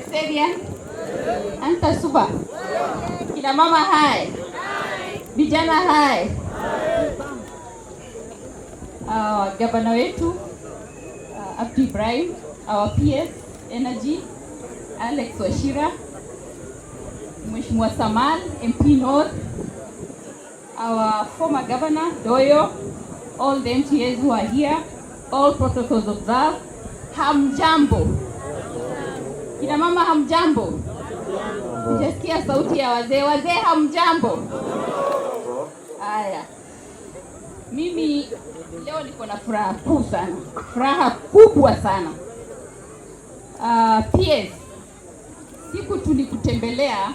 Serian? Anta suba. Kina mama hai. Vijana hai. Gavana wetu Abdi Ibrahim, our PS Energy Alex Wachira, Mheshimiwa Samal MP North, our former governor Doyo, all the MTAs who are here, all protocols observed. Hamjambo. Kina mama hamjambo. Sijasikia sauti ya wazee. Wazee hamjambo. Haya. Mimi leo niko na furaha kuu sana. Furaha kubwa sana. PS, siku tulikutembelea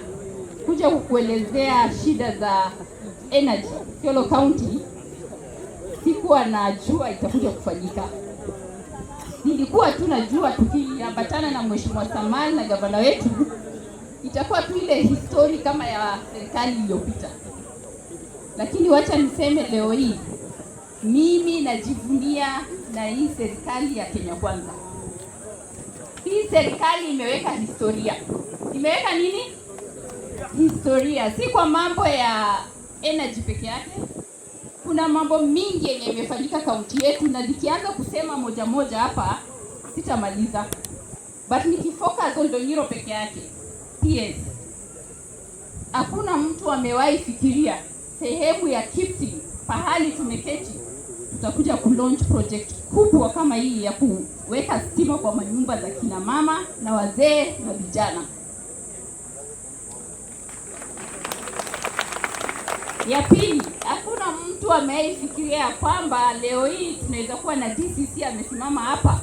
kuja kukuelezea shida za energy Isiolo County, sikuwa najua itakuja kufanyika. Nilikuwa tu najua tukiambatana na Mheshimiwa Samal na gavana wetu itakuwa tu ile history kama ya serikali iliyopita. Lakini wacha niseme leo hii mimi najivunia na hii serikali ya Kenya Kwanza. Hii serikali imeweka historia. Imeweka nini? Historia. Si kwa mambo ya energy peke yake. Kuna mambo mingi yenye imefanyika kaunti yetu, na nikianza kusema moja moja hapa sitamaliza. But nikifocus Oldonyiro peke yake. PS. Hakuna mtu amewahi fikiria sehemu ya Kipsing pahali tumeketi tutakuja ku-launch project kubwa kama hii ya kuweka stima kwa manyumba za kina mama na wazee na vijana. Ya pili, hakuna mtu amefikiria kwamba leo hii tunaweza kuwa na DCC amesimama hapa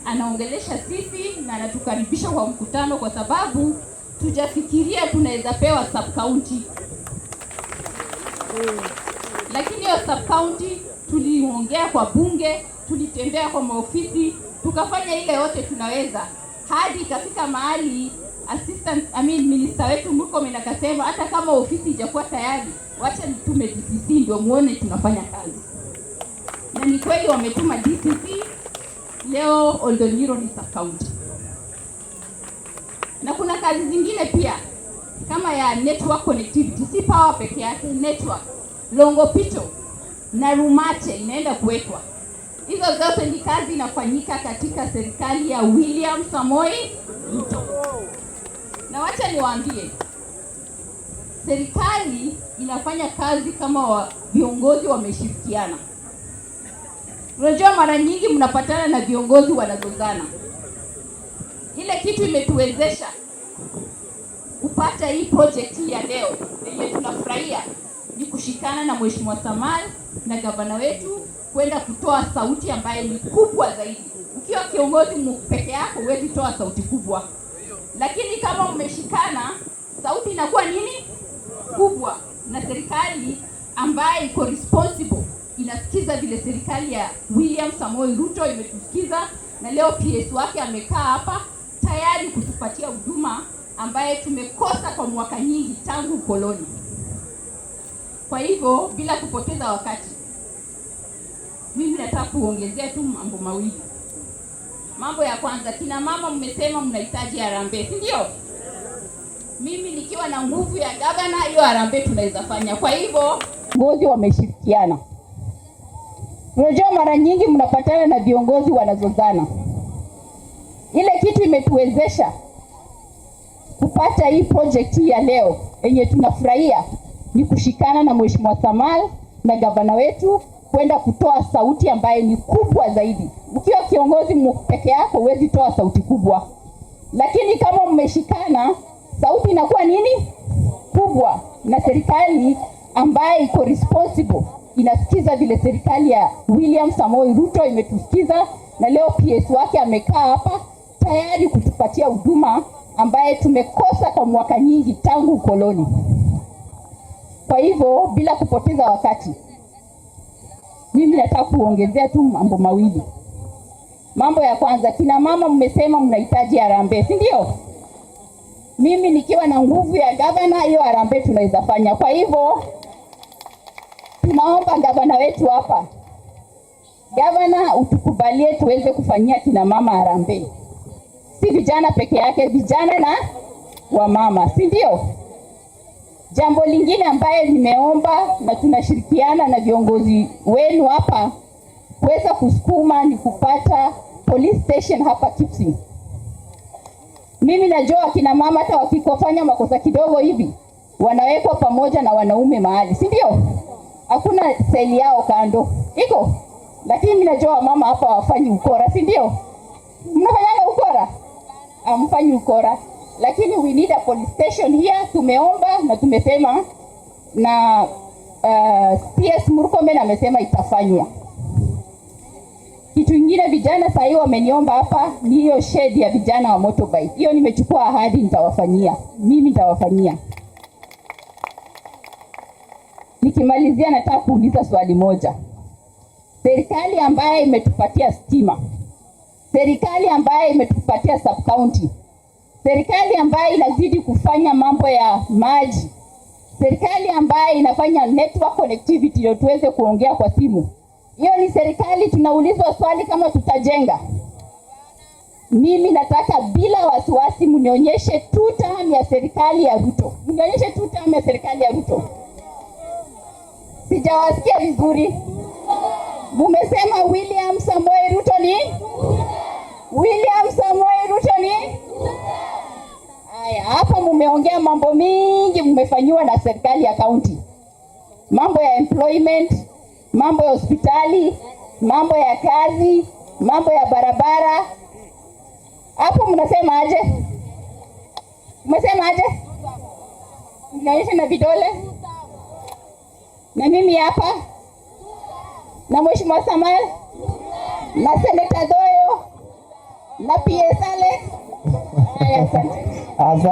anaongelesha sisi na anatukaribisha kwa mkutano, kwa sababu tujafikiria tunaweza pewa sub county. Lakini hiyo sub county tuliongea kwa bunge, tulitembea kwa maofisi, tukafanya ile yote tunaweza, hadi ikafika mahali minister wetu Murkomen akasema hata kama ofisi ijakuwa tayari, wacha nitume DCC ndio muone tunafanya kazi. Na ni kweli wametuma DCC. Leo Oldonyiro ni sub county. Na kuna kazi zingine pia kama ya network connectivity, si power peke yake, network. Longopito na Rumache inaenda kuwekwa. Hizo zote ni kazi inafanyika katika serikali ya William Samoei Ruto. Na wacha niwaambie, serikali inafanya kazi kama viongozi wameshirikiana. Unajua mara nyingi mnapatana na viongozi wanazozana. Ile kitu imetuwezesha kupata hii project ya leo yenye tunafurahia ni kushikana na Mheshimiwa Samal na gavana wetu kwenda kutoa sauti ambayo ni kubwa zaidi. Ukiwa kiongozi peke yako huwezi toa sauti kubwa. Lakini kama mmeshikana, sauti inakuwa nini? Kubwa. Na serikali ambayo iko responsible inasikiza vile serikali ya William Samoei Ruto imetusikiza, na leo PS wake amekaa hapa tayari kutupatia huduma ambaye tumekosa kwa mwaka nyingi tangu ukoloni. Kwa hivyo bila kupoteza wakati, mimi nataka kuongezea tu mambo mawili. Mambo ya kwanza, kina mama mmesema mnahitaji harambee, si ndio? Mimi nikiwa na nguvu ya gavana, hiyo harambee tunaweza fanya. Kwa hivyo viongozi wameshirikiana. Unajua mara nyingi mnapatana na viongozi wanazozana. Ile kitu imetuwezesha kupata hii project ya leo yenye tunafurahia ni kushikana na Mheshimiwa Samal na gavana wetu kwenda kutoa sauti ambayo ni kubwa zaidi. Ukiwa kiongozi peke yako huwezi toa sauti kubwa. Lakini kama mmeshikana, sauti inakuwa nini? Kubwa. Na serikali ambayo iko responsible inasikiza vile serikali ya William Samoei Ruto imetusikiza, na leo PS wake amekaa hapa tayari kutupatia huduma ambaye tumekosa kwa mwaka nyingi tangu ukoloni. Kwa hivyo bila kupoteza wakati, mimi nataka kuongezea tu mambo mawili. Mambo ya kwanza, kina mama mmesema mnahitaji harambee, si ndio? Mimi nikiwa na nguvu ya gavana, hiyo harambee tunaweza fanya. Kwa hivyo tunaomba gavana wetu hapa, gavana utukubalie tuweze kufanyia kina mama harambee. si vijana peke yake, vijana na wamama, si ndio? Jambo lingine ambaye nimeomba na tunashirikiana na viongozi wenu hapa kuweza kusukuma ni kupata police station hapa Kipsing. Mimi najua kina mama hata wakikofanya makosa kidogo hivi wanawekwa pamoja na wanaume mahali, si ndio? Hakuna seli yao kando, iko. Lakini mimi najua mama hapa wafanyi ukora, si ndio? Mnafanya ukora? Amfanyi ukora. Lakini we need a police station here. Tumeomba na tumesema na PS Murkomen amesema itafanywa. Kitu kingine vijana sasa hiyo wameniomba hapa ni hiyo shed ya vijana wa motorbike. Hiyo nimechukua ahadi nitawafanyia. Mimi nitawafanyia. Nikimalizia nataka kuuliza swali moja. Serikali ambaye imetupatia stima, serikali ambaye imetupatia sub county, serikali ambaye inazidi kufanya mambo ya maji, serikali ambaye inafanya network connectivity ndio tuweze kuongea kwa simu. Hiyo ni serikali tunaulizwa swali kama tutajenga. Mimi nataka bila wasiwasi mnionyeshe 2 term ya serikali ya Ruto. Mnionyeshe 2 term ya serikali ya Ruto. Sijawasikia vizuri. Mumesema William Samoei Ruto ni? William Samoei Ruto ni? Haya, hapa mumeongea mambo mingi mmefanywa na serikali ya county. Mambo ya employment, mambo ya hospitali, mambo ya kazi, mambo ya barabara. Hapo mnasema aje? Mmesema aje? Mnaonyesha na vidole? Na mimi hapa na Mheshimiwa Samuel na Senator Doyo na PS Alex. Asante.